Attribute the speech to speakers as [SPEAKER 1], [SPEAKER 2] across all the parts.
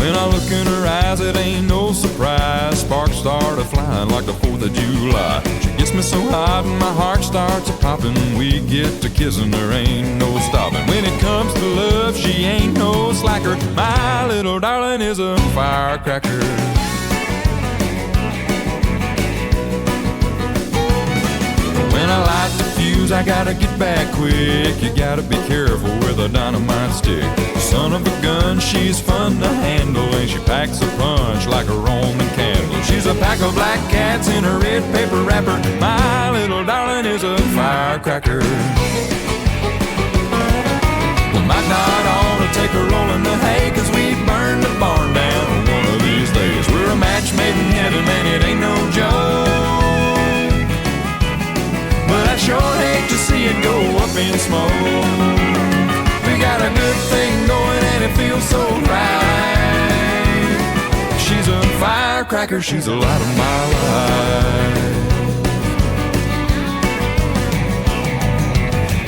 [SPEAKER 1] When I look in her eyes, it ain't no surprise. Sparks start a-flying like the 4th of July. She gets me so hot and my heart starts a-popping. We get to kissing, there ain't no stopping. When it comes to love, she ain't no slacker. My little darling is a firecracker. When I light the fuse, I gotta get back quick. You gotta be careful with a dynamite stick. Son of a gun, she's fun to handle, and she packs a punch like a Roman candle. She's a pack of black cats in a red paper wrapper. My little darling is a firecracker. We might not ought to take a roll in the hay, 'cause we burn the barn down one of these days. We're a match made in heaven, man, it ain't no joke. But I sure hate to see it go up in smoke. We got a good thing going and it feels so right. She's a firecracker, she's the light of my life.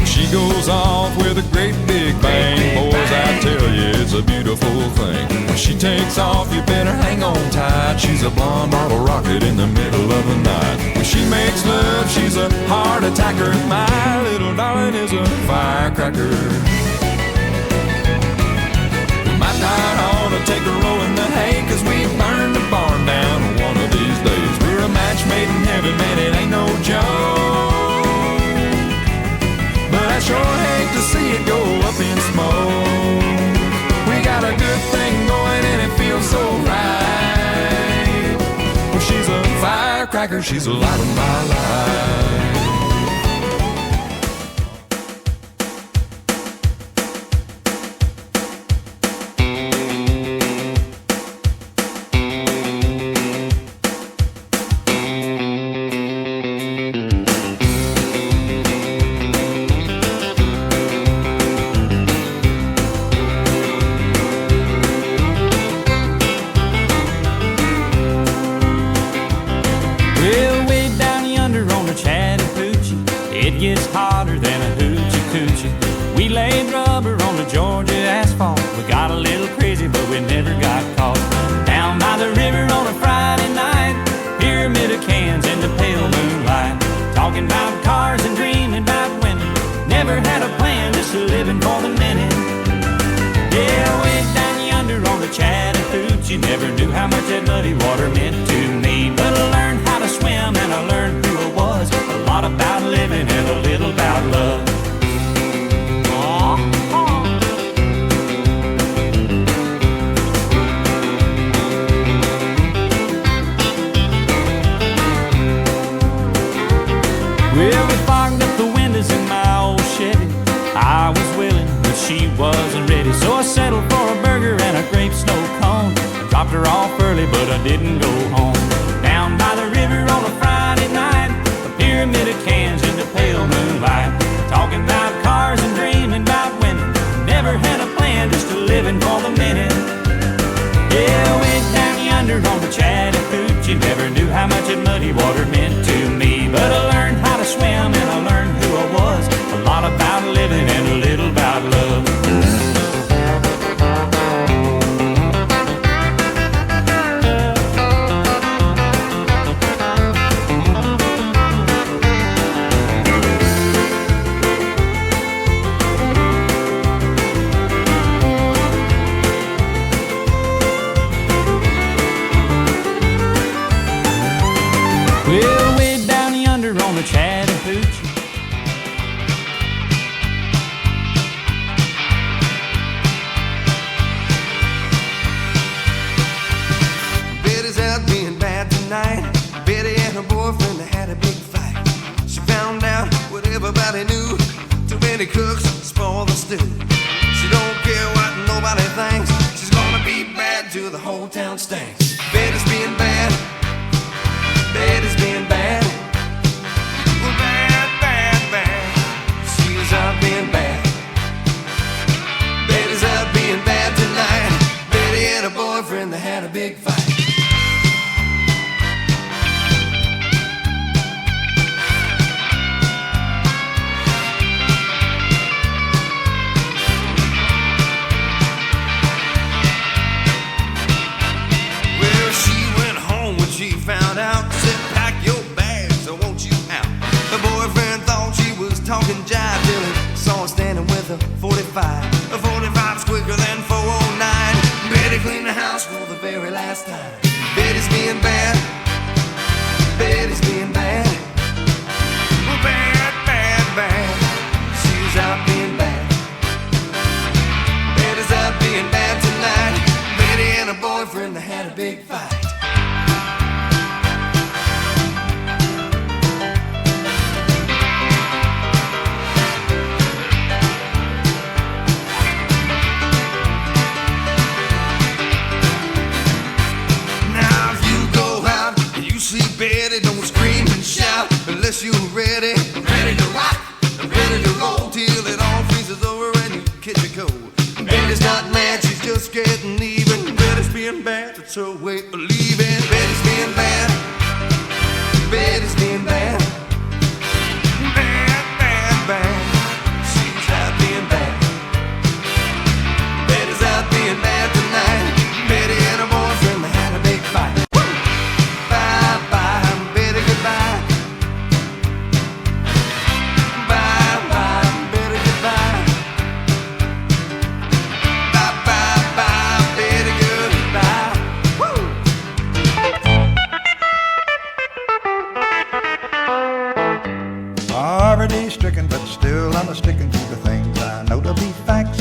[SPEAKER 1] She goes off with a great big bang. Boys, I tell you, it's a beautiful thing. When she takes off, you better hang on tight. She's a blonde bottle rocket in the middle of the night. When she makes love, she's a heart attacker. My little darling is a firecracker. We might not ought to take a roll in the hay, 'cause we burn the barn down one of these days. We're a match made in heaven, man, it ain't no joke. But I sure hate to see it go up in smoke. We got a good thing going and it feels so right. Well, she's a firecracker, she's the light of my life.
[SPEAKER 2] It gets hotter than a hoochie coochie. We laid rubber on the Georgia asphalt. We got a little crazy, but we never got caught. Down by the river on a Friday night, pyramid of cans in the pale moonlight. Talking about cars and dreaming about women. Never had a plan, just living for the minute. Yeah, way down yonder on the Chattahoochee. Never knew how much that muddy water meant to me. But I learned how to swim and I learned who I was. A lot about living and a little about love. Well, we fogged up the windows in my old Chevy. I was willing, but she wasn't ready. So I settled for a burger and a grape snow cone. I dropped her off early, but I didn't go home. Down by the river on a Friday night, a pyramid of cans in the pale moonlight. Talking about cars and dreaming about women. Never had a plan, just a living for the minute. Yeah, went down yonder on the Chattahoochee. Never knew how much that muddy water meant to me. But I learned how to swim and I learned who I was. A lot about living and a little about love. Well, way down yonder on the Chattahoochee.
[SPEAKER 3] Betty's out being bad tonight. Betty and her boyfriend, they had a big fight. She found out what everybody knew. Too many cooks spoil the stew. She don't care what nobody thinks. She's gonna be bad till the whole town stinks. Betty's being bad. Betty's being bad. Well, bad, bad, bad. She's out being bad. Betty's out being bad tonight. Betty and her boyfriend, they had a big fight. talking jive till he saw her standing with a 45. A 45's quicker than 409. Betty cleaned the house for the very last time. Betty's being bad. Betty's being bad. Bad, bad, bad. She's out being bad. Betty's out being bad tonight. Betty and her boyfriend, they had a big fight. Betty, don't scream and shout unless you're ready to rock, ready to roll till it all freezes over and you catch a cold. Betty's not mad, she's just getting even. Betty's being bad, that's her way of leaving. Betty's being bad. Betty's being bad. Bad, bad, bad. She's out being bad. Betty's out being bad tonight. Betty and her boyfriend, they had a big fight.
[SPEAKER 4] Poverty-stricken, but still I'm a-sticking to the things I know to be facts.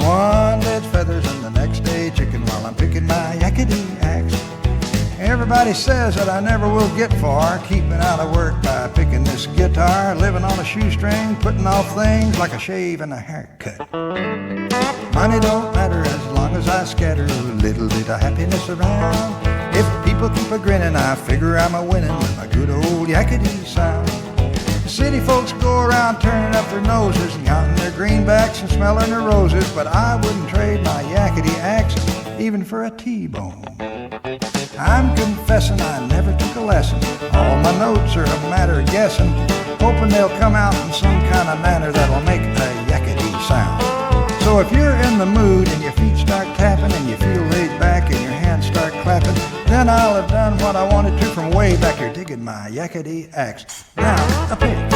[SPEAKER 4] One day's feathers and the next day chicken while I'm picking my yakety axe. Everybody says that I never will get far, keeping out of work by picking this guitar, living on a shoestring, putting off things like a shave and a haircut. Money don't matter as long as I scatter a little bit of happiness around. If people keep a-grinning, I figure I'm a-winning with my good old yakety sound. City folks go around turning up their noses and counting their greenbacks and smelling their roses, but I wouldn't trade my yakety axe even for a T-bone. I'm confessing I never took a lesson. All my notes are a matter of guessing, hoping they'll come out in some kind of manner that'll make a yakety sound. So if you're in the mood and your feet start tapping and you feel laid back and your hands start clapping, then I'll have done what I wanted to from way back here, digging my yakety axe. Now, up here.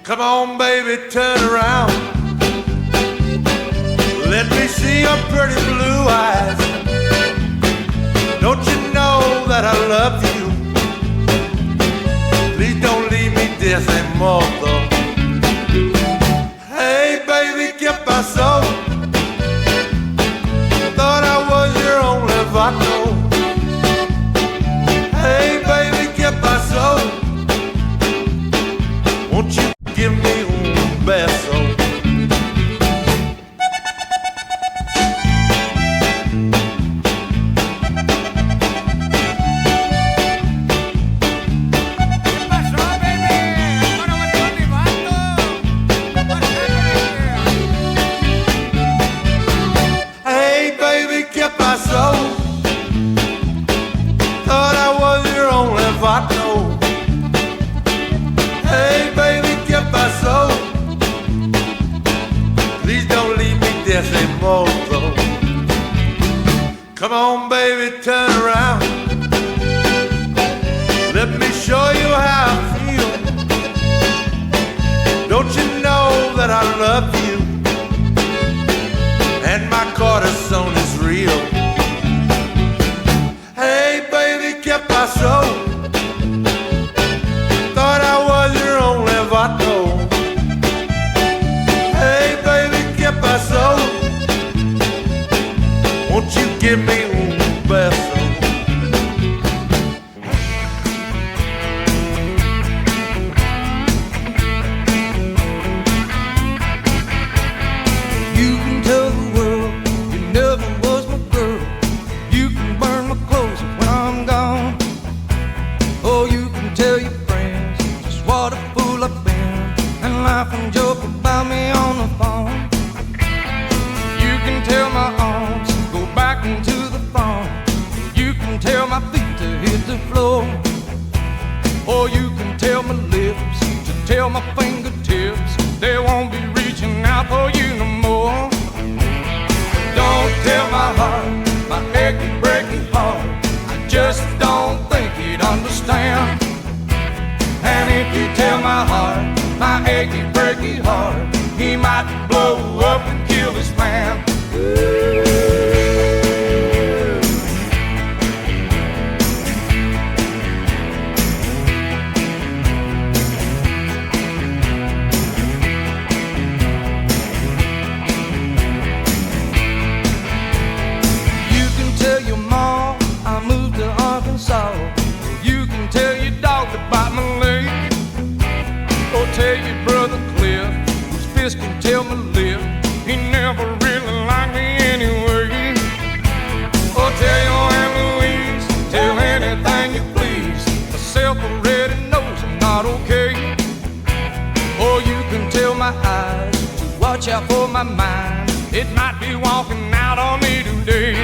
[SPEAKER 3] Come on, baby, turn around. Let me see your pretty blue eyes. Don't you know that I love you? Please don't leave me desamorzo. Hey, baby, ¿qué pasó? Thought I was your only vato. Hey, baby, ¿qué pasó? Won't you give me un beso? Hey, baby, ¿qué pasó? Thought I was your only vato. Hey, baby, ¿qué pasó? Please don't leave me desamorzo. Come on, baby, turn around. Let me show you how I feel. Don't you know that I love you, and my cortisone is real. Hey baby, que paso? Thought I was your only vato. Hey baby, que paso? Won't you give me un beso? You can tell the world you never was my girl. You can burn my clothes when I'm gone. Oh, you can tell your friends just what a fool I've been, and laugh and joke about me on the phone. You can tell my arms go back into the phone. You can tell my feet to hit the floor. Or you can tell my lips to tell my fingertips they won't be reaching out for you no more. Don't tell my heart, my achy, breaky heart, I just don't think he'd understand. And if you tell my heart, my achy, breaky heart, he might blow up and kill his man. You can tell your mom I moved to Arkansas. You can tell your dog to bite my leg. Or tell your brother Cliff, whose fist can tell my lip, he never really liked me anyway. Or tell your Aunt Louise, tell anything you please, myself already knows I'm not okay. Or you can tell my eyes to watch out for my mind, it might be walking out on me today.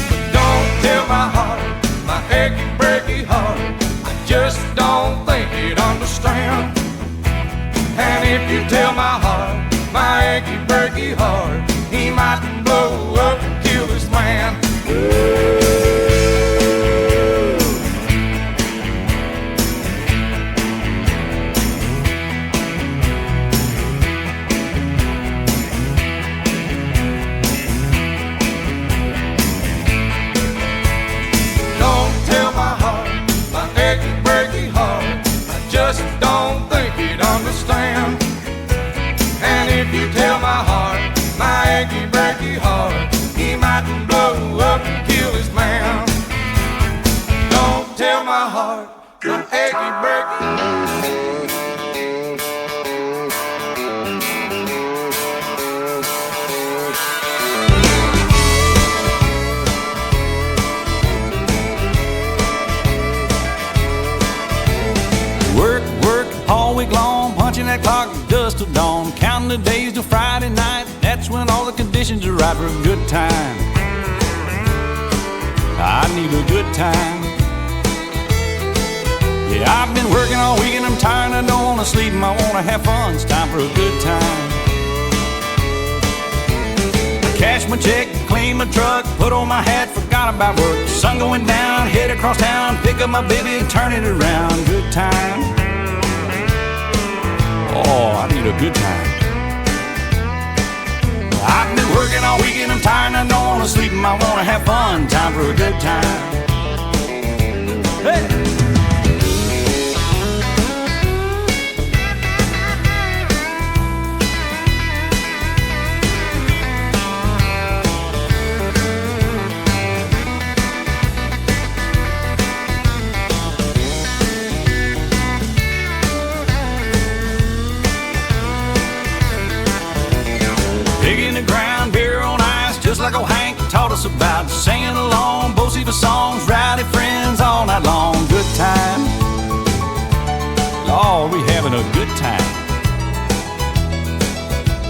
[SPEAKER 3] But don't tell my heart, my achy, breaky heart, I just don't think he'd understand. And if you tell my heart, my achy, breaky heart, he might blow up and kill this man. Don't tell my heart, my achy, breaky heart, I just don't think he'd understand. And if you tell my heart, my achy, breaky heart, he might blow up and kill his man. Don't tell my heart, my achy, breaky.
[SPEAKER 2] Work, work all week long, punching that clock dust till dawn, counting the days till Friday night. That's when all the conditions are right for a good time. I need a good time. Yeah, I've been working all week and I'm tired. I don't want to sleep and I want to have fun. It's time for a good time. Cash my check, clean my truck, put on my hat, forgot about work. Sun going down, head across town, pick up my baby and turn it around. Good time. Oh, I need a good time. I've been working all week and I'm tired and I don't want to sleep and I want to have fun. Time for a good time. Hey! Digging the ground, beer on ice, just like old Hank taught us about. Singing along, both the songs, rowdy friends all night long. Good time. Oh, we having a good time.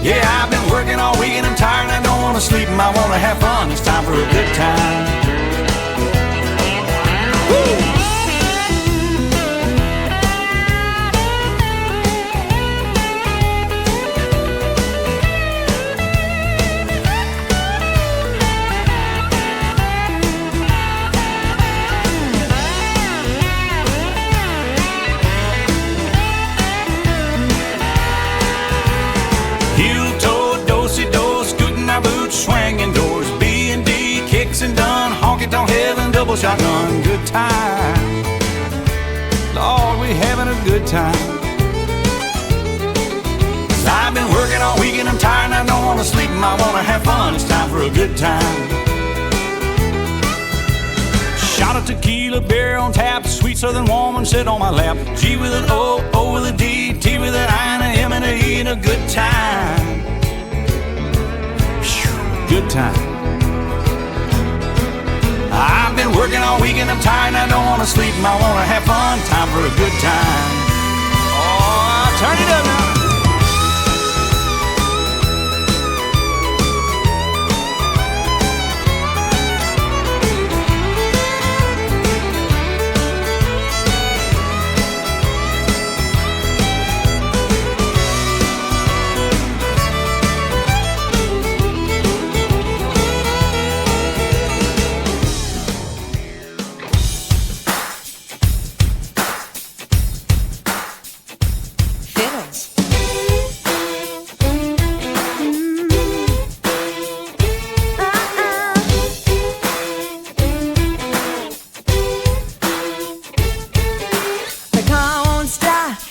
[SPEAKER 2] Yeah, I've been working all week and I'm tired and I don't want to sleep and I want to have fun. It's time for a good time. Woo! double shotgun. Good time, Lord, we having a good time. 'Cause I've been working all week and I'm tired and I don't want to sleep and I want to have fun. It's time for a good time. Shot of tequila, beer on tap, sweet southern woman sit on my lap. G with an O, O with a D, T with an I and a M and a E, and a good time. Whew, good time. I've been working all week and I'm tired and I don't want to sleep and I want to have fun. Time for a good time. Oh, turn it up now.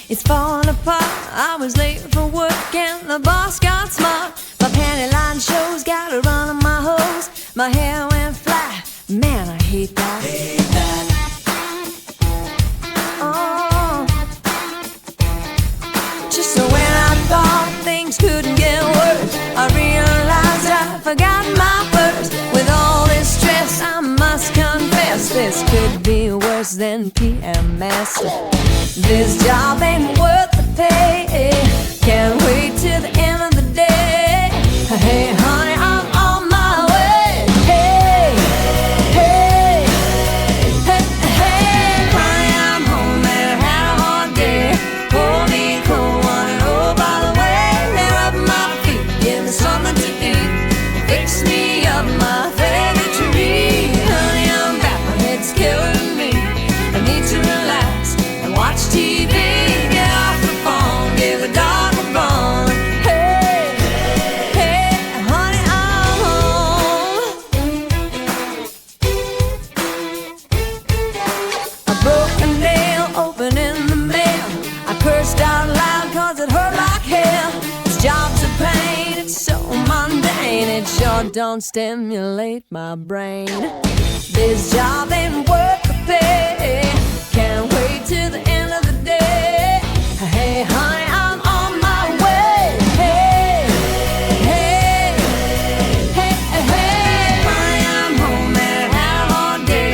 [SPEAKER 5] It's falling apart. I was late for work and the boss got smart. My panty line shows, got a run on my hose. My hair went flat. Man, I hate that. Hate that. Oh. Just so when I thought things couldn't get worse, I realized I forgot my purse. With all this stress, I must confess, this could be worse than PMS. This job ain't worth the pay. Can't wait till the end of the day. Hey, honey, I'm on my way. Hey, hey, hey, hey, honey, I'm home and I've had a hard day. Hold me cold, one and oh, by the way, they're up my feet, give me something to eat. Fix me up my favorite tree. Honey, I'm back, my head's killing me. I need to relax and watch TV. Get off the phone, give the dog a bone. Hey, hey, honey, I'm home. A broken nail open in the mail. I cursed out loud cause it hurt like hell. This job's a pain, it's so mundane. It sure don't stimulate my brain. This job ain't worth the pay. Can't wait till the end of the day. Hey, honey, I'm on my way. Hey, hey, hey, hey, honey, I'm home and I've had a hard day.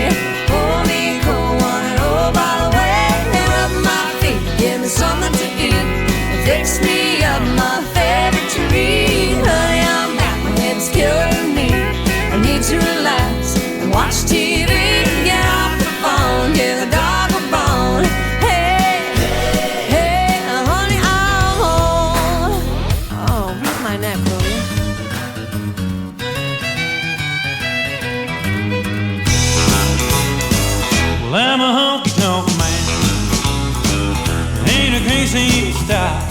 [SPEAKER 5] Hold me cold, one and oh, by the way, they're up my feet, give me something to eat. Fix me up my favorite tree. Honey, I'm back, my head's killing me. I need to relax and watch TV. Get off the phone, give the dog a bone. Hey, hey, honey, I'm home. Oh, break my neck, will you?
[SPEAKER 2] Well, I'm a honky-tonk man. Ain't a crazy style.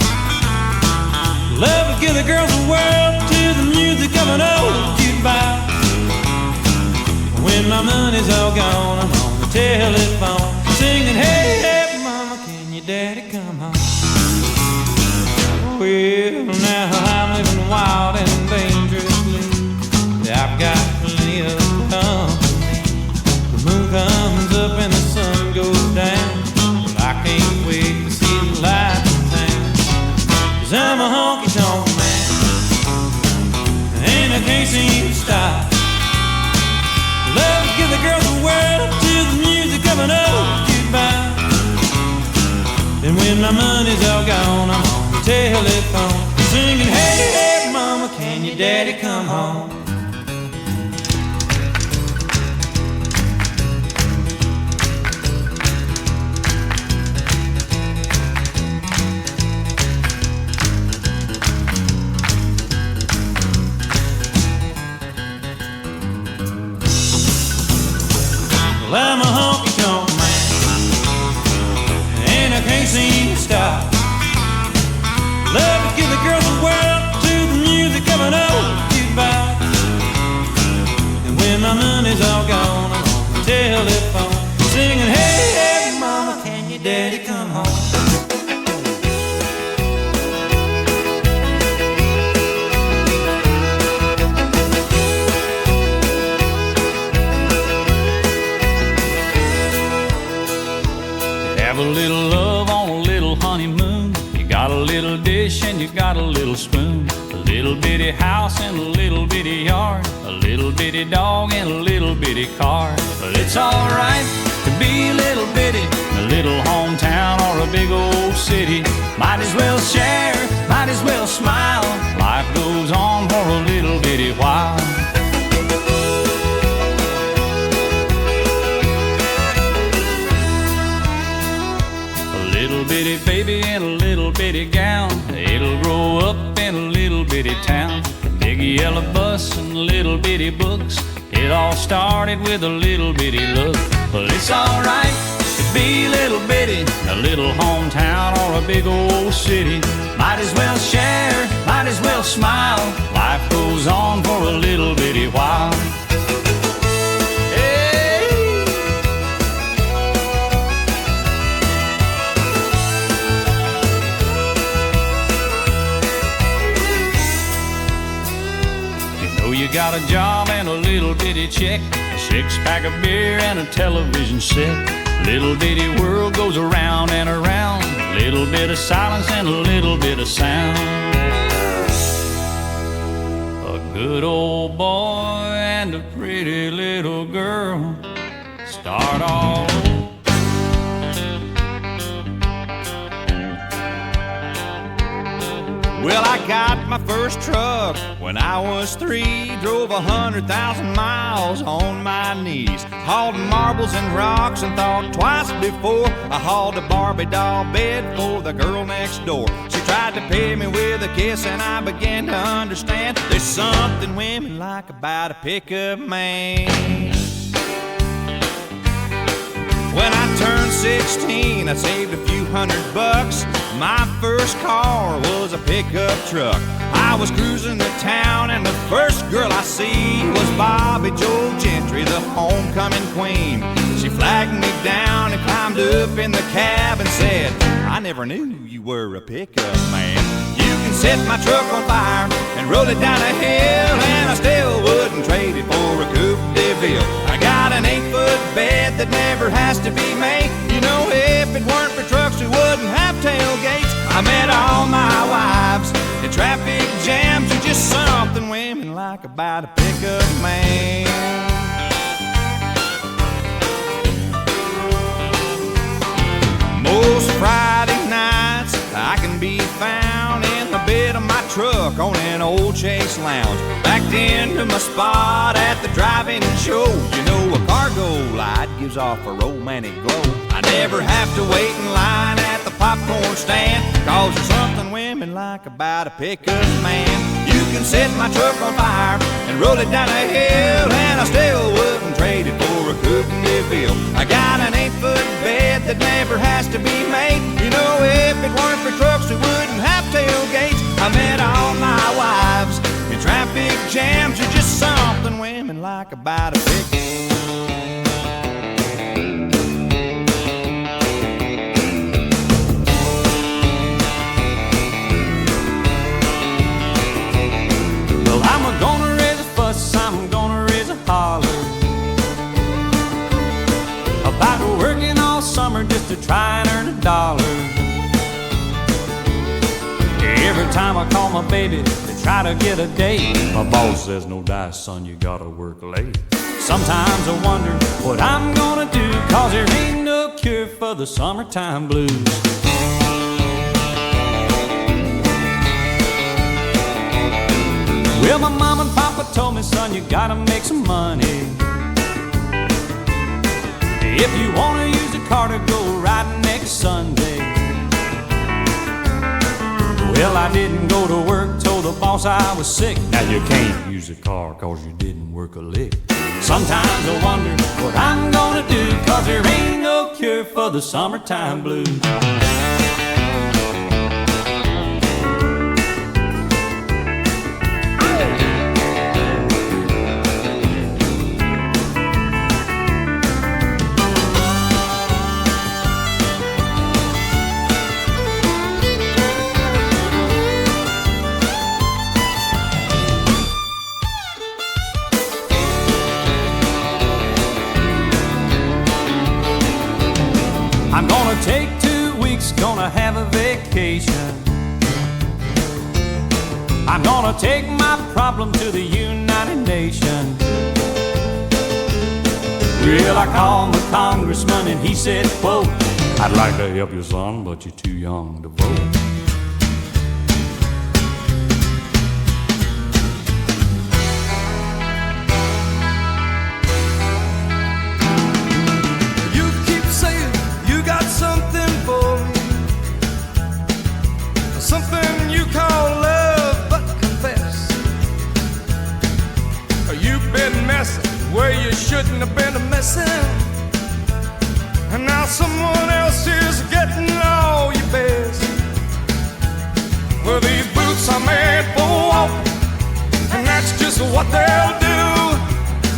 [SPEAKER 2] Love to give the girls a whirl to the music of an old jukebox. When my money's all gone, I'm on the telephone singing, hey, hey, mama, can your daddy come home? Well, now I'm living wild and dangerously. I've got plenty of company. The moon comes up and the sun goes down. Well, I can't wait to see the light in town. 'Cause I'm a honky-tonk man, and I can't seem to stop. Love to give the girls a whirl to the music of an old jukebox. And when my money's all gone, I'm on the telephone singing, hey, hey, mama, can your daddy come home? Well, I'm a honky-tonk man, and I can't seem to stop. Love to give the girls a whirl to the music of an old jukebox. little bitty house and a little bitty yard, a little bitty dog and a little bitty car. But it's alright to be a little bitty, a little hometown or a big old city. Might as well share, might as well smile. Life goes on for a little bitty while. A little bitty baby in a little bitty gown, it'll grow up in a little bitty town. Big yellow bus and little bitty books, it all started with a little bitty look. Well, it's alright to be a little bitty, a little hometown or a big old city. Might as well share, might as well smile. Life goes on for a little bitty while. You got a job and a little bitty check, a six-pack of beer and a television set. Little bitty world goes around and around, little bit of silence and a little bit of sound. A good old boy and a pretty little girl start all over.
[SPEAKER 6] Well, I got my first truck when I was 3. Drove 100,000 miles on my knees. Hauled marbles and rocks and thought twice before I hauled a Barbie doll bed for the girl next door. She tried to pay me with a kiss and I began to understand there's something women like about a pickup man. When I turned 16, I saved a few $100. My first car was a pickup truck. I was cruising the town and the first girl I see was Bobby Joe Gentry, the homecoming queen. She flagged me down and climbed up in the cab and said, I never knew you were a pickup man. You can set my truck on fire and roll it down a hill, and I still wouldn't trade it for a Coupe de Ville. I got an 8-foot bed that never has to be made. You know, if it weren't for trucks, we wouldn't have tailgates. I met all my wives in traffic jams. You're just something women like about a pickup man. Most Friday nights I can be found in the bed of my truck on an old Chase Lounge, backed into my spot at the drive-in show. You know, a cargo light gives off a romantic glow. I never have to wait in line at the popcorn stand, 'cause there's something women like about a pickup man. You can set my truck on fire and roll it down a hill, and I still wouldn't trade it for a Coupe de Ville. I got an 8-foot bed that never has to be made. You know, if it weren't for trucks, we wouldn't have tailgates. I met all my wives in traffic jams. You're just something women like about a pickup.
[SPEAKER 2] Well, I'm gonna raise a fuss, I'm gonna raise a holler about working all summer just to try and earn a dollar. Every time I call my baby to try to get a date, my boss says, no dice, son, you gotta work late. Sometimes I wonder what I'm gonna do, 'cause there ain't no cure for the summertime blues. Well, my mom and papa told me, son, you gotta make some money. If you wanna use a car to go riding next Sunday. Well, I didn't go to work, told the boss I was sick. Now you can't use a car 'cause you didn't work a lick. Sometimes I wonder what I'm gonna do, 'cause there ain't no cure for the summertime blues. I'm gonna take 2 weeks, gonna Gonna take my problem to the United Nations. Well, I called my congressman and he said, quote, I'd like to help you, son, but you're too young to vote.
[SPEAKER 3] You keep saying you got something for me, something you call love, but confess you've been messing where you shouldn't have been messing, and now someone else is getting all your best. Well, these boots are made for walking, and that's just what they'll do.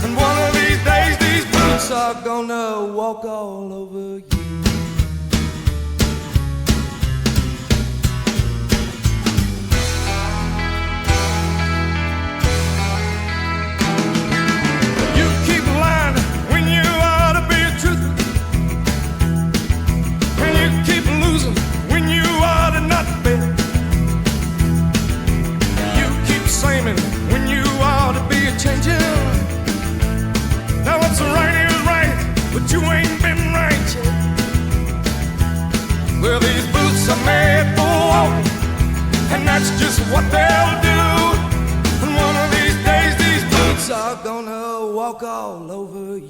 [SPEAKER 3] And one of these days, these boots are gonna walk all over you. You ain't been right yet. Well, these boots are made for walking, and that's just what they'll do. And one of these days, these boots are gonna walk all over you.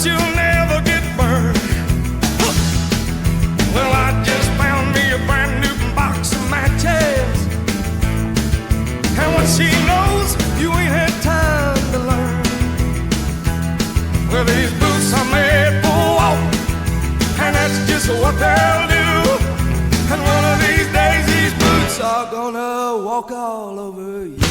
[SPEAKER 3] You'll never get burned. Well, I just found me a brand new box of matches, and what she knows, you ain't had time to learn. Well, these boots are made for walking, and that's just what they'll do. And one of these days, these boots are gonna walk all over you.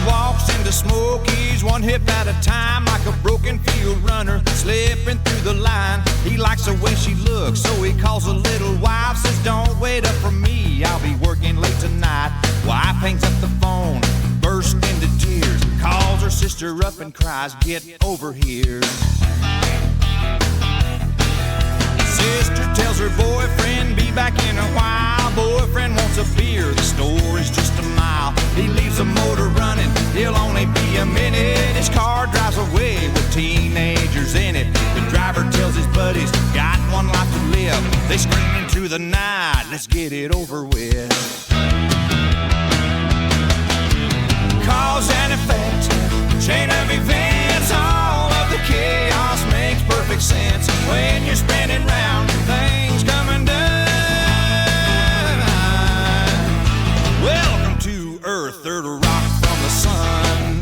[SPEAKER 6] Walks into Smokies one hip at a time, like a broken field runner slipping through the line. He likes the way she looks, so he calls a little wife, says don't wait up for me, I'll be working late tonight. Wife hangs up the phone, bursts into tears, calls her sister up and cries, get over here. Sister tells her boyfriend, be back in a while. Boyfriend wants a beer, the store is just a mile. He leaves the motor running, he'll only be a minute. His car drives away with teenagers in it. The driver tells his buddies, got one life to live. They screaming through the night, let's get it over with. Cause and effect, chain of events, all of the chaos makes perfect sense when you're spinning round, things come undone. Welcome to Earth, third rock from the sun.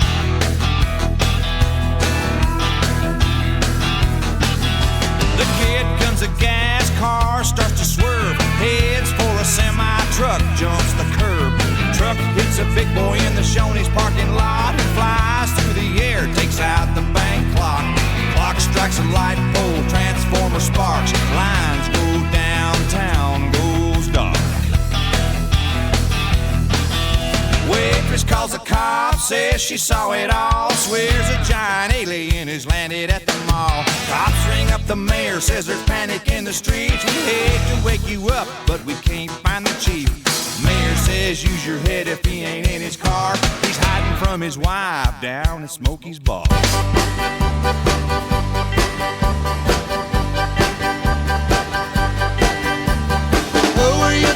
[SPEAKER 6] The kid guns a gas, car starts to swerve, heads for a semi-truck, jumps the curb. Truck hits a big boy in the Shoney's parking lot. He flies through the air, takes out the bank clock. Clock strikes a light pole, transformer sparks. Lines go downtown, goes dark. Waitress calls the cops, says she saw it all. Swears a giant alien has landed at the mall. Cops ring up the mayor, says there's panic in the streets. We hate to wake you up, but we can't find the chief. Mayor says use your head if he ain't in his car. He's hiding from his wife down at Smokey's bar. Who were you